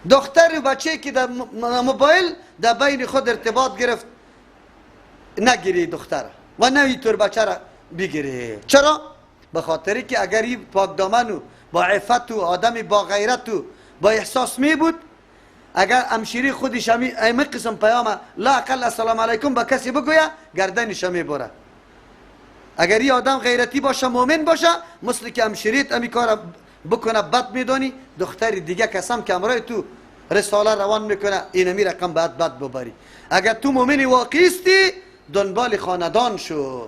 دختر و بچه که در موبایل در بین خود ارتباط گرفت، نگیری دختر و نه اینطور بچه را بگیری. چرا؟ به خاطری که اگر این پاک دامن و با عفت و آدم با غیرت و با احساس می بود، اگر همشیری خودش همین قسم پیام لا اقل السلام علیکم به کسی بگویه، گردنش می بره. اگر این آدم غیرتی باشه، مؤمن باشه، مثل که همشیریت امی کار بکنه بد میدانی، دختر دیگه قسم که امرای تو رساله روان میکنه، اینمی رقم بد ببری. اگر تو مؤمن واقعی استی، دنبال خاندان شو،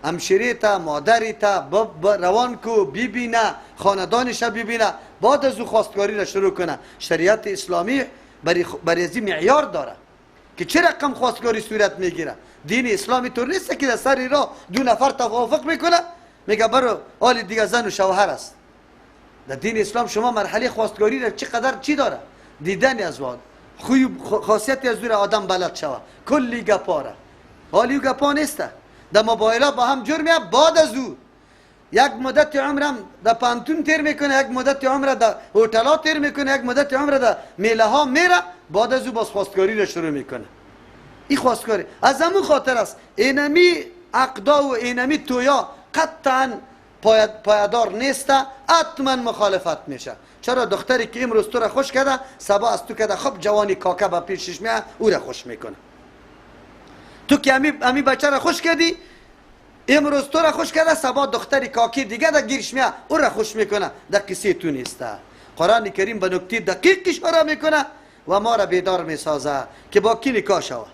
همشیریتا مادریتا روان کو، ببینه خاندانش ببینه، بعد از او خواستگاری را شروع کنه. شریعت اسلامی برای ازی معیار داره که چه رقم خواستگاری صورت میگیره. دین اسلامی طور نیست که در سر راه دو نفر توافق میکنه میگه برو آل دیگه زن و شوهر است. در دین اسلام شما مرحله خواستگاری را چقدر چی داره؟ دیدن ازواج، خوی خاصیتی از دور آدم بلد شوه، کلی گپاره. حالی گپا نیسته. در موبایل با هم جور میه، بعد از او یک مدت عمرم در پانتون تیر میکنه، یک مدت عمر در هتل تیر میکنه، یک مدت عمر در میله ها میره، بعد از او باز خواستگاری را شروع میکنه. این خواستگاری از همون خاطر است اینمی عقدا و اینمی تویا قطعا پایدار نیسته، حتما مخالفت میشه. چرا؟ دختری که امروز تو را خوش کرده، صبح از تو کرده خب جوانی کاکا با پیشش میاد، او را خوش میکنه. تو که امی بچه را خوش کردی، امروز تو را خوش کرده، صبح دختری کاکی دیگه در گیرش میاد، او را خوش میکنه. در قصه تو نیسته. قرآن کریم به نکته دقیق اشاره میکنه و ما را بیدار میسازه که با کی نکاح شوه.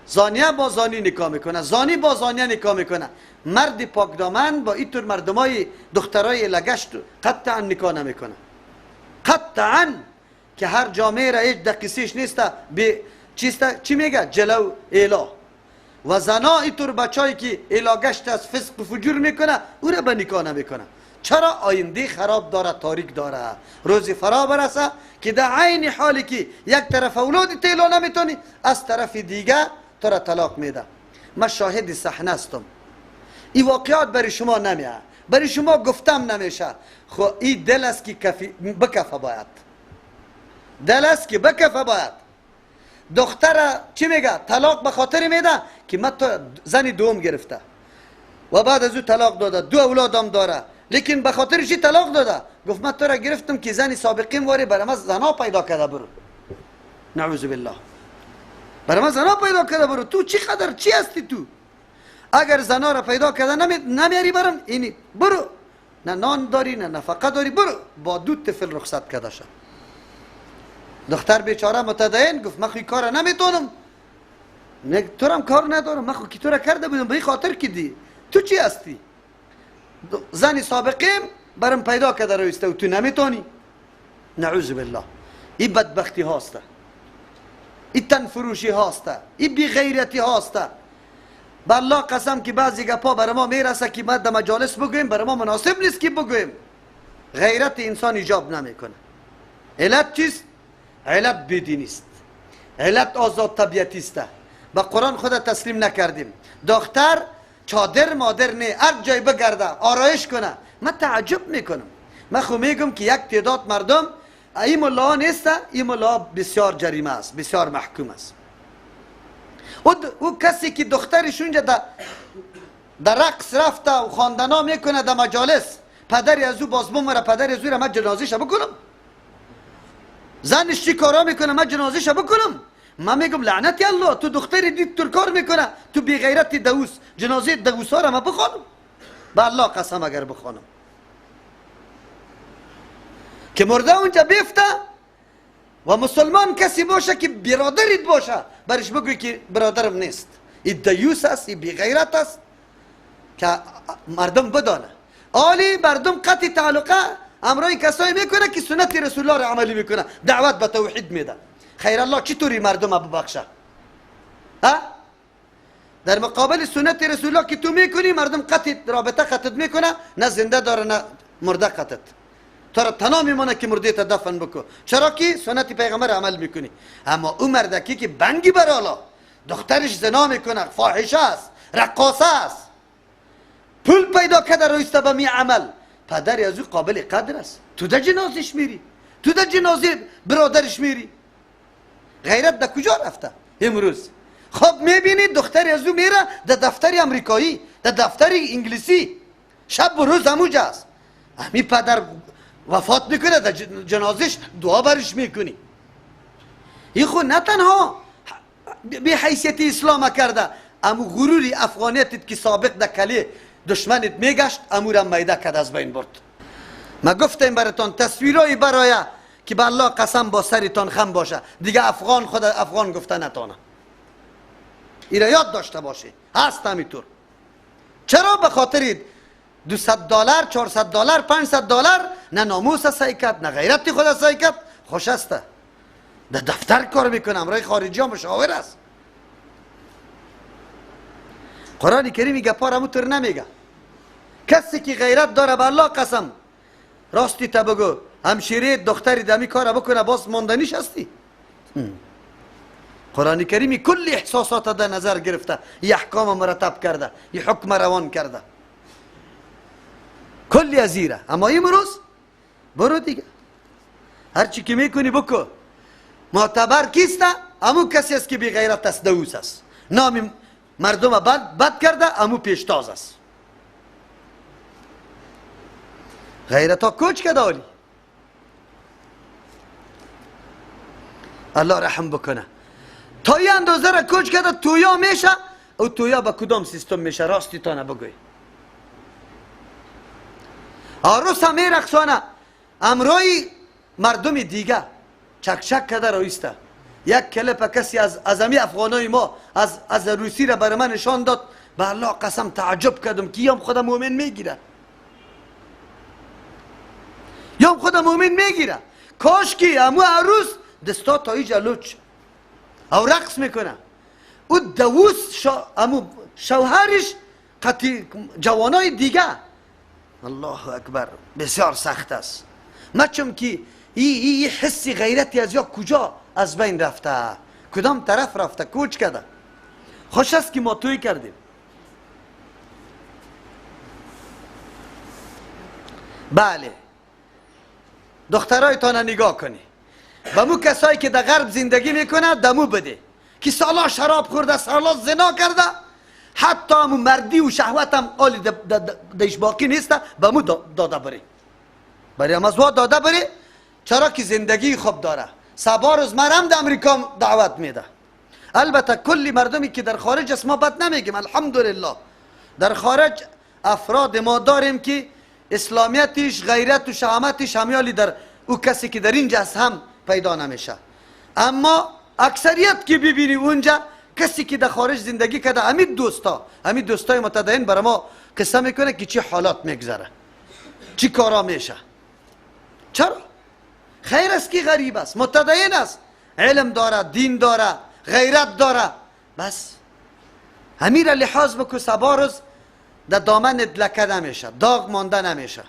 زانیه با زانی نکاح میکنه، زانی با زانیه نکاح میکنه. مرد پاک دامن با اینطور مردمای دخترای لگشت قطعا نکاح نمیکنه. قطعا که هر جامعه را هیچ دقیقیش نیسته به چی میگه؟ جلو ایلا. و زنا اینطور بچه‌ای که ایلا گشت از فسق و فجور میکنه، او را به نکاح نمیکنه. چرا؟ آینده خراب داره، تاریک داره. روزی فرا برسه که در عین حالی که یک طرف اولادی تیلا نمیتونی، از طرف دیگه تو را طلاق میده. من شاهد صحنه هستم. این واقعات برای شما نمیه، برای شما گفتم نمیشه. خو این دل است که بکفه باید، دل است که بکفه باید. دختر چی میگه؟ طلاق به خاطر میده که من تو زن دوم گرفته و بعد از او طلاق داده، دو اولادم داره، لیکن به خاطر چی طلاق داده؟ گفت من تو را گرفتم که زن سابقین واری برام زنا پیدا کرده، برو. نعوذ بالله. برام زنا پیدا کرده، برو. تو چی قدر چی هستی تو؟ اگر زنا را پیدا کرده نمیاری برام اینی، برو. نه نان داری نه نفقه داری، برو. با دو طفل رخصت کرده شد. دختر بیچاره متدین گفت من خو کار نمیتونم. نه تو هم کار ندارم، من خو کی تو را کرده بودم به این خاطر که دی. تو چی هستی؟ زن سابقیم برام پیدا کرده رویسته و تو نمیتونی. نعوذ بالله. این بدبختی هاسته، این تنفروشی هاسته، این بی غیرتی هاسته. بالله قسم که بعضی گپا برای ما میرسه که ما در مجالس بگویم، برای ما مناسب نیست که بگویم. غیرت انسان ایجاب نمیکنه. علت چیست؟ علت بیدینی است، علت آزاد طبیعتی است. با قرآن خود تسلیم نکردیم. دختر چادر مادر نه، هر جای بگرده آرایش کنه. من تعجب میکنم. من خو میگم که یک تعداد مردم، این ملا نیست، این ملا بسیار جریمه است، بسیار محکوم است. او کسی که دخترش اونجا در رقص رفته و خواندنا میکنه در مجالس، پدری از او باز بمره، پدری از او را من جنازیش بکنم. زنش چی کارا میکنه من جنازیش بکنم. من میگم لعنت الله، تو دختری دید تو کار میکنه، تو بی غیرت دوس، جنازه دوسا را من بخوانم. به الله قسم اگر بخوانم که مرده اونجا بیفته و مسلمان کسی باشه که برادرت باشه، برش بگوی که برادرم نیست، این دیوس است، این بی غیرت است، که مردم بدانه. آلی مردم قطع تعلقه امرای کسایی میکنه که سنت رسول الله را عملی میکنه، دعوت به توحید میده. خیر الله چطوری مردم ببخشه؟ در مقابل سنت رسول الله که تو میکنی، مردم قطع رابطه قطع میکنه، نه زنده داره نه مرده قطع. تو را تنها میمونه که مرده تا دفن بکن. چرا که سنت پیغمبر عمل میکنی. اما او مردکی که بنگی برالا، دخترش زنا میکنه، فاحشه است، رقاصه است، پول پیدا کرده رویسته به می عمل، پدری از او قابل قدر است. تو در جنازش میری، تو تو در جنازه برادرش میری. غیرت در کجا رفته امروز؟ خب میبینید دختری از او میره در دفتر امریکایی، در دفتر انگلیسی، شب و روز همونجا است. همین پدر وفات میکنه در جنازش دعا برش میکنی. این خود نه تنها به حیثیت اسلام کرده، امو غروری افغانیتت که سابق در کلی دشمنت میگشت امورم میده کد از بین برد. ما گفتیم براتون تصویرایی برای که به الله قسم با سرتان خم باشه دیگه افغان خود افغان گفته نتانه. ایره یاد داشته باشه. هست همینطور. چرا؟ به خاطر $200 $400 $500 نه ناموس سیکت نه غیرت خود سیکت. خوش است در دفتر کار میکنه، امرای خارجی ها مشاور است. قرآن کریم میگه پار همونطور نمیگه. کسی که غیرت داره به الله قسم راستی تا بگو همشیره دختری دمی کار بکنه باز ماندنیش هستی. قرآن کریمی کل احساسات در نظر گرفته، یه احکام مرتب کرده، یه حکم روان کرده، کلی ازیره. اما امروز برو دیگه هرچی که میکنی بکو. معتبر کیسته؟ امو کسی است که بی غیرت است، دوس است، نام مردم بد کرده، امو پیشتاز است. غیرت ها کوچ کده آلی. الله رحم بکنه. تا این اندازه را کوچ کده تویا میشه. او تویا با کدام سیستم میشه؟ راستی تا نبگوی. عروس هم میرقصانه، امروی مردم دیگه چکچک کده رایسته. یک کلپ کسی از امی افغانای ما از روسی را برای من نشان داد، به الله قسم تعجب کردم که یام خدا مومن میگیره، یام خدا مومن میگیره. کاش که امو عروس دستا تایی جلوچ او رقص میکنه، او دووس امو شوهرش قطی جوانای دیگه. الله اکبر، بسیار سخت است. مچم که این حسی غیرتی از یا کجا از بین رفته، کدام طرف رفته، کوچ کرده. خوش است که ما توی کردیم. بله دخترایتان نگاه کنی، به مو کسایی که در غرب زندگی میکنه دمو بده که سالا شراب خورده، سالا زنا کرده، حتی همو مردی و شهوت هم آلی دیش باقی نیسته، به مو داده بره، برای امازوا داده بره. چرا که زندگی خوب داره. سبا روز مرم در امریکا دعوت میده. البته کلی مردمی که در خارج است ما بد نمیگیم، الحمدلله. در خارج افراد ما داریم که اسلامیتش، غیرت و شهامتش همیالی در او کسی که در اینجا است هم پیدا نمیشه. اما اکثریت که ببینی اونجا کسی که در خارج زندگی کرده، همین دوستای متدین برای ما قصه میکنه که چی حالات میگذره، چی کارا میشه. چرا؟ خیر است که غریب است، متدین است، علم داره، دین داره، غیرت داره، بس همین را لحاظ بکو سبا روز در دامنت لکه نمیشه، داغ مانده نمیشه.